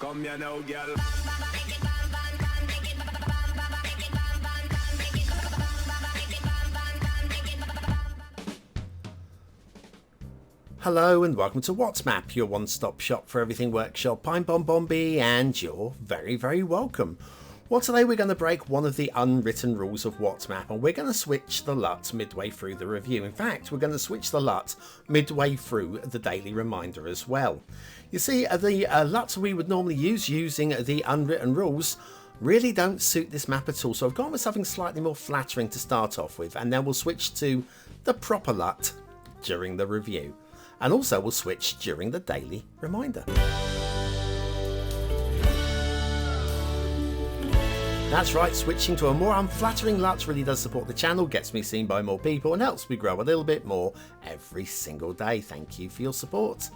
Come here now, girl. Hello and welcome to WhatMap, your one-stop shop for everything workshop. I'm BonBonB and you're very, very welcome. Well, today we're going to break one of the unwritten rules of WhatMap and we're going to switch the LUT midway through the review. In fact, we're going to switch the LUT midway through the daily reminder as well. You see, the LUT we would normally use using the unwritten rules really don't suit this map at all. So I've gone with something slightly more flattering to start off with, and then we'll switch to the proper LUT during the review. And also we'll switch during the daily reminder. That's right, switching to a more unflattering LUT really does support the channel, gets me seen by more people and helps me grow a little bit more every single day. Thank you for your support.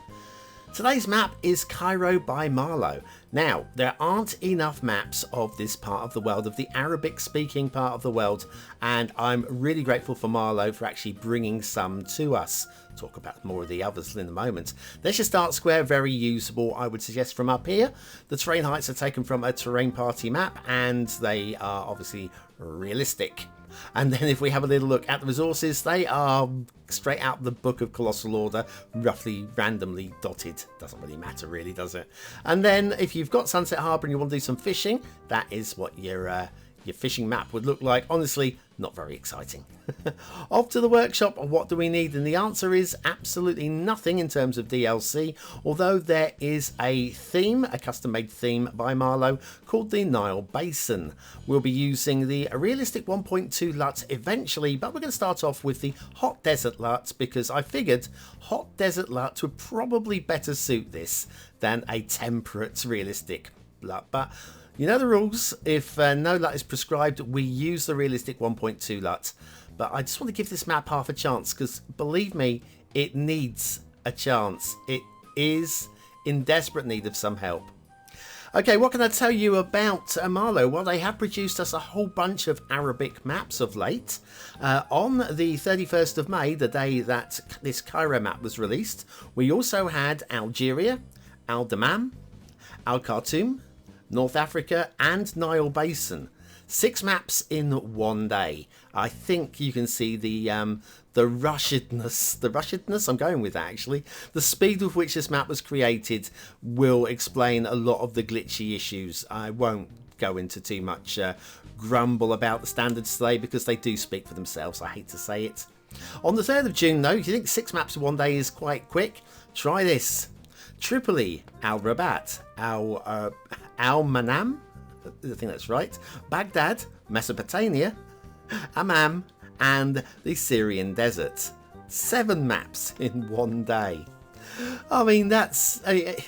Today's map is Cairo by Marlo. Now, there aren't enough maps of this part of the world, of the Arabic speaking part of the world, and I'm really grateful for Marlo for actually bringing some to us. Talk about more of the others in a moment. There's your start square, very usable, I would suggest, from up here. The terrain heights are taken from a terrain party map and they are obviously realistic. And then if we have a little look at the resources, they are straight out the Book of Colossal Order, roughly randomly dotted. Doesn't really matter really, does it? And then if you've got Sunset Harbour and you want to do some fishing, that is what your fishing map would look like. Honestly, not very exciting. Off to the workshop. What do we need? And the answer is absolutely nothing in terms of DLC, although there is a theme, a custom-made theme by Marlo called the Nile Basin. We'll be using the realistic 1.2 LUT eventually, but we're going to start off with the hot desert LUT because I figured hot desert LUT would probably better suit this than a temperate realistic LUT. But you know the rules. If no LUT is prescribed, we use the realistic 1.2 LUT. But I just want to give this map half a chance because, believe me, it needs a chance. It is in desperate need of some help. Okay, what can I tell you about Malo? Well, they have produced us a whole bunch of Arabic maps of late. On the 31st of May, the day that this Cairo map was released, we also had Algeria, Al Dammam, Al Khartoum, North Africa and Nile Basin. 6 maps in one day. I think you can see the rushedness, I'm going with that actually. The speed with which this map was created will explain a lot of the glitchy issues. I won't go into too much grumble about the standards today because they do speak for themselves. I hate to say it. On the 3rd of June though, if you think 6 maps in one day is quite quick, try this. Tripoli, Al Rabat, Al Manam, I think that's right, Baghdad, Mesopotamia, Amman, and the Syrian desert. 7 maps in one day. I mean, if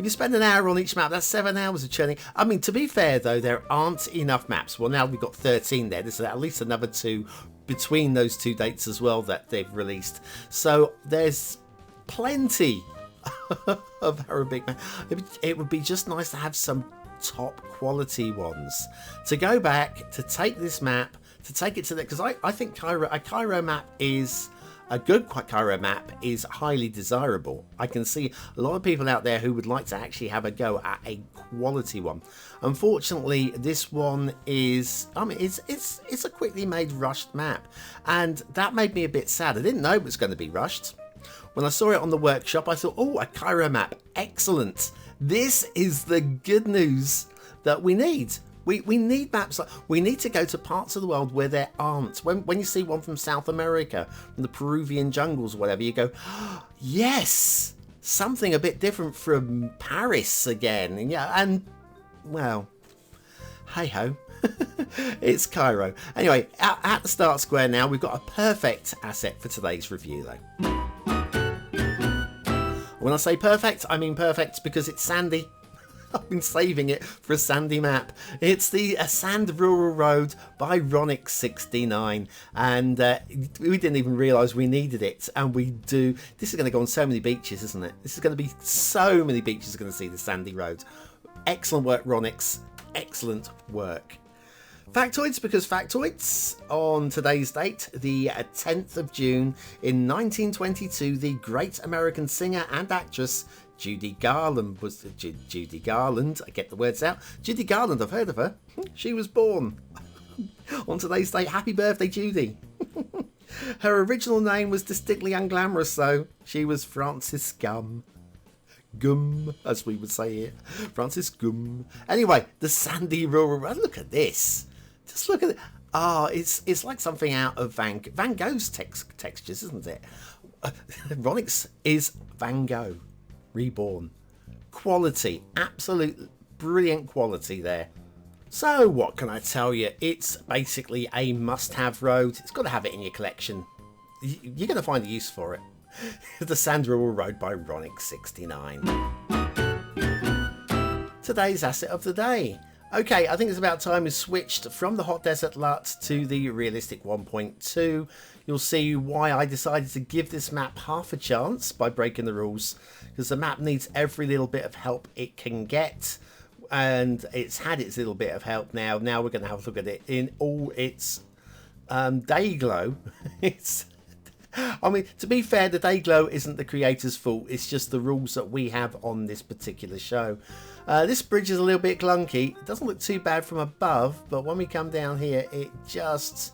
you spend an hour on each map, that's 7 hours of churning. I mean, to be fair though, there aren't enough maps. Well, now we've got 13 there. There's at least another 2 between those 2 dates as well that they've released. So there's plenty of Arabic map. It would be just nice to have some top quality ones to go back to take this map, to take it to the, because I think a Cairo map is a good Cairo map is highly desirable. I can see a lot of people out there who would like to actually have a go at a quality one. Unfortunately, this one is, I mean, it's a quickly made rushed map, and that made me a bit sad. I didn't know it was going to be rushed. When I saw it on the workshop, I thought, oh, a Cairo map, excellent. This is the good news that we need. We need maps. We need to go to parts of the world where there aren't. When you see one from South America, from the Peruvian jungles or whatever, you go, oh, yes, something a bit different from Paris again. And yeah, and well, hey ho. It's Cairo. Anyway, at the start square now, we've got a perfect asset for today's review though. When I say perfect, I mean perfect because it's sandy. I've been saving it for a sandy map. It's the Sand Rural Road by Ronix69, and we didn't even realise we needed it, and we do. This is going to go on so many beaches, isn't it? This is going to be so many beaches are going to see the sandy road. Excellent work, Ronix. Excellent work. Factoids, because factoids, on today's date, the 10th of June in 1922, the great American singer and actress Judy Garland was Judy Garland. I get the words out. Judy Garland, I've heard of her. She was born on today's day. Happy birthday, Judy. Her original name was distinctly unglamorous, though. She was Frances Gum, as we would say here. Frances Gum. Anyway, the sandy rural road. Look at this. Just look at it. Ah, it's like something out of Van Gogh's textures, isn't it? Ronix is Van Gogh reborn. Quality, absolute brilliant quality there. So what can I tell you? It's basically a must-have road. It's got to have it in your collection. You're going to find a use for it. The Sand Rural Road by Ronix69. Today's asset of the day. Okay, I think it's about time we switched from the Hot Desert LUT to the Realistic 1.2. You'll see why I decided to give this map half a chance by breaking the rules, because the map needs every little bit of help it can get, and it's had its little bit of help now. Now we're going to have a look at it in all its day glow. I mean, to be fair, the day glow isn't the creator's fault. It's just the rules that we have on this particular show. This bridge is a little bit clunky. It doesn't look too bad from above, but when we come down here, it just...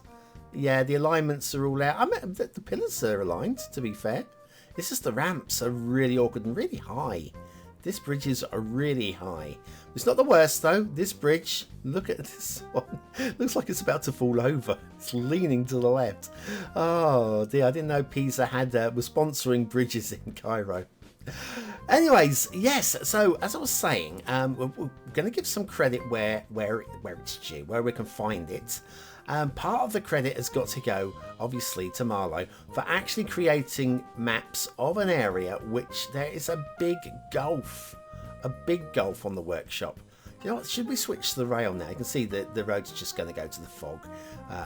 yeah, the alignments are all out. I mean, the pillars are aligned, to be fair. It's just the ramps are really awkward and really high. This bridge is really high. It's not the worst, though. This bridge, look at this one. Looks like it's about to fall over. It's leaning to the left. Oh, dear. I didn't know Pisa was sponsoring bridges in Cairo. Anyways, yes, so as I was saying, we're going to give some credit where it's due, where we can find it. Part of the credit has got to go, obviously, to Marlo for actually creating maps of an area which there is a big gulf on the workshop. You know what, should we switch to the rail now? You can see that the road's just going to go to the fog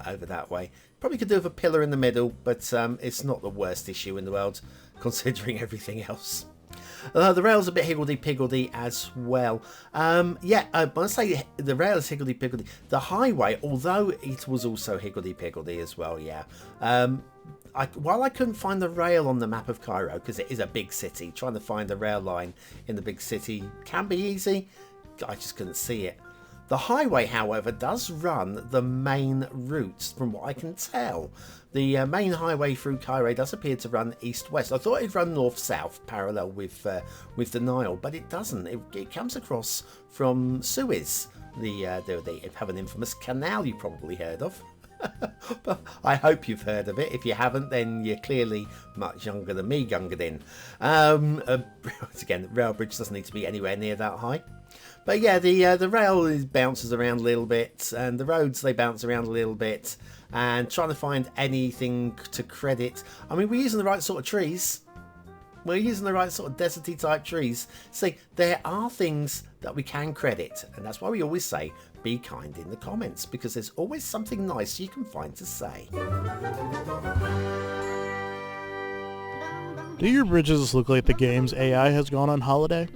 over that way. Probably could do with a pillar in the middle, but it's not the worst issue in the world, considering everything else. The rail's a bit higgledy-piggledy as well. When I say the rail is higgledy-piggledy, the highway, although it was also higgledy-piggledy as well, yeah. While I couldn't find the rail on the map of Cairo, because it is a big city, trying to find a rail line in the big city can be easy. I just couldn't see it. The highway, however, does run the main routes, from what I can tell. The main highway through Cairo does appear to run east-west. I thought it'd run north-south, parallel with the Nile, but it doesn't. It comes across from Suez. They have an infamous canal you probably heard of. But I hope you've heard of it. If you haven't, then you're clearly much younger than me, Gungadin. Again, the rail bridge doesn't need to be anywhere near that high. But yeah, the rail bounces around a little bit, and the roads, they bounce around a little bit, and trying to find anything to credit. I mean, we're using the right sort of trees. We're using the right sort of deserty type trees. See, there are things that we can credit, and that's why we always say, be kind in the comments, because there's always something nice you can find to say. Do your bridges look like the game's AI has gone on holiday?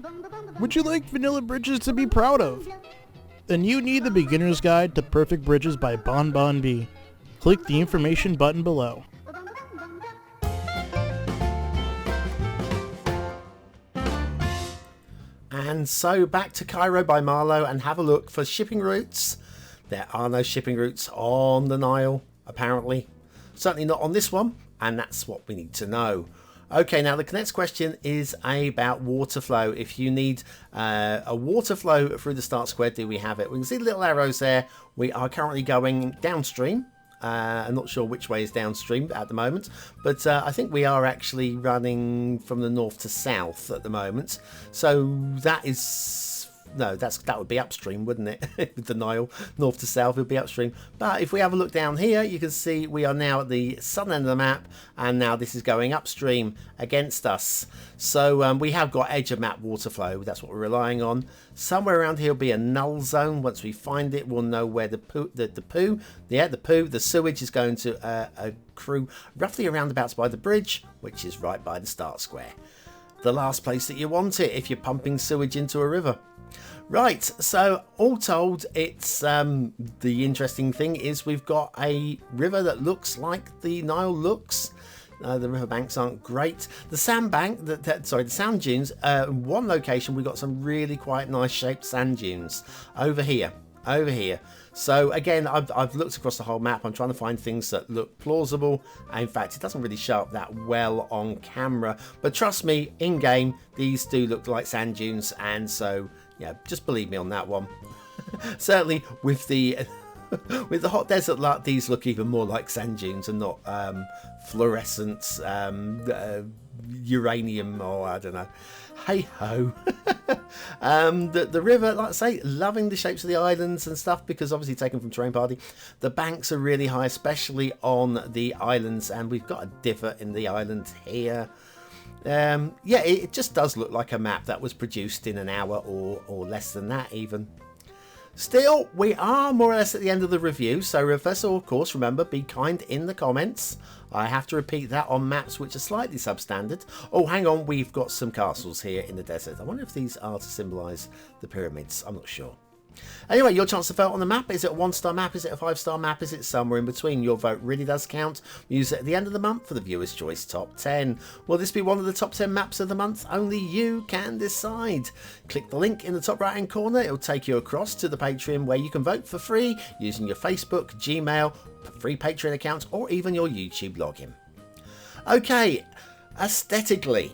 Would you like vanilla bridges to be proud of? Then you need the Beginner's Guide to Perfect Bridges by BonBonB. Click the information button below. And so back to Cairo by Marlo and have a look for shipping routes. There are no shipping routes on the Nile, apparently. Certainly not on this one, and that's what we need to know. Okay, now the next question is about water flow. If you need a water flow through the start square, do we have it? We can see the little arrows there. We are currently going downstream. I'm not sure which way is downstream at the moment, but I think we are actually running from the north to south at the moment. So that is... no, that would be upstream, wouldn't it? With the Nile, north to south would be upstream. But if we have a look down here, you can see we are now at the southern end of the map, and now this is going upstream against us. So we have got edge of map water flow. That's what we're relying on. Somewhere around here will be a null zone. Once we find it, we'll know where the sewage is going to accrue roughly around about by the bridge, which is right by the start square. The last place that you want it if you're pumping sewage into a river. Right, so all told, it's the interesting thing is we've got a river that looks like the Nile looks. The riverbanks aren't great. The sandbank, the sand dunes. One location we got some really quite nice shaped sand dunes over here. So again, I've looked across the whole map. I'm trying to find things that look plausible. In fact, it doesn't really show up that well on camera, but trust me, in game these do look like sand dunes, and so yeah, just believe me on that one. Certainly with the with the hot desert lot, these look even more like sand dunes and not fluorescent uranium, or I don't know. Hey ho. The river, like I say, loving the shapes of the islands and stuff, because obviously taken from Terrain Party. The banks are really high, especially on the islands, and we've got a divot in the island here. Yeah, it just does look like a map that was produced in an hour or less than that even. Still, we are more or less at the end of the review, so first of all, of course, remember, be kind in the comments. I have to repeat that on maps which are slightly substandard. Oh, hang on, we've got some castles here in the desert. I wonder if these are to symbolise the pyramids. I'm not sure. Anyway, your chance to vote on the map. Is it a 1-star map? Is it a 5-star map? Is it somewhere in between? Your vote really does count. We use it at the end of the month for the Viewer's Choice Top 10. Will this be one of the top 10 maps of the month? Only you can decide. Click the link in the top right hand corner. It'll take you across to the Patreon where you can vote for free using your Facebook, Gmail, free Patreon account, or even your YouTube login. Okay, aesthetically.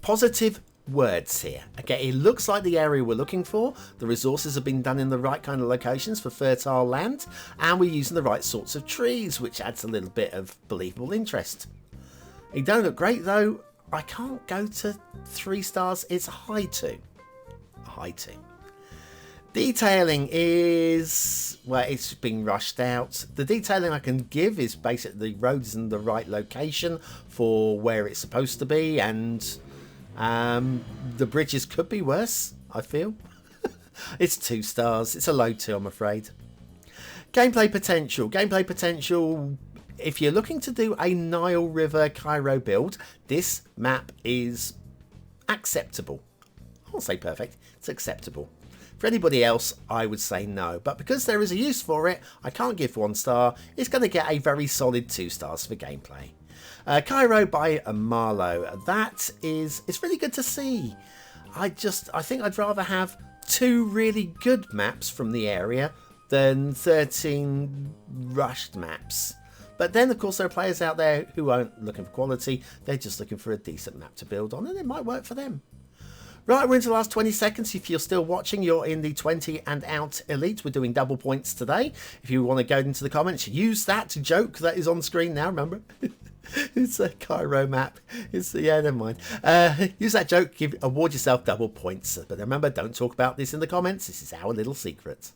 Positive words here. Okay, it looks like the area we're looking for. The resources have been done in the right kind of locations for fertile land, and we're using the right sorts of trees, which adds a little bit of believable interest. It don't look great though. I can't go to 3 stars. It's high 2. Detailing is, well, it's been rushed out. The detailing I can give is basically the road is in the right location for where it's supposed to be, and the bridges could be worse, I feel. It's 2 stars. It's a low 2, I'm afraid. Gameplay potential. If you're looking to do a Nile River Cairo build, this map is acceptable. I won't say perfect. It's acceptable. For anybody else, I would say no. But because there is a use for it, I can't give 1 star. It's going to get a very solid 2 stars for gameplay. Cairo by Marlo. It's really good to see. I think I'd rather have 2 really good maps from the area than 13 rushed maps. But then, of course, there are players out there who aren't looking for quality. They're just looking for a decent map to build on, and it might work for them. Right, we're into the last 20 seconds. If you're still watching, you're in the 20 and out elite. We're doing double points today. If you want to go into the comments, use that joke that is on screen now, remember? It's a Cairo map. Yeah, never mind. Use that joke, award yourself double points. But remember, don't talk about this in the comments. This is our little secret.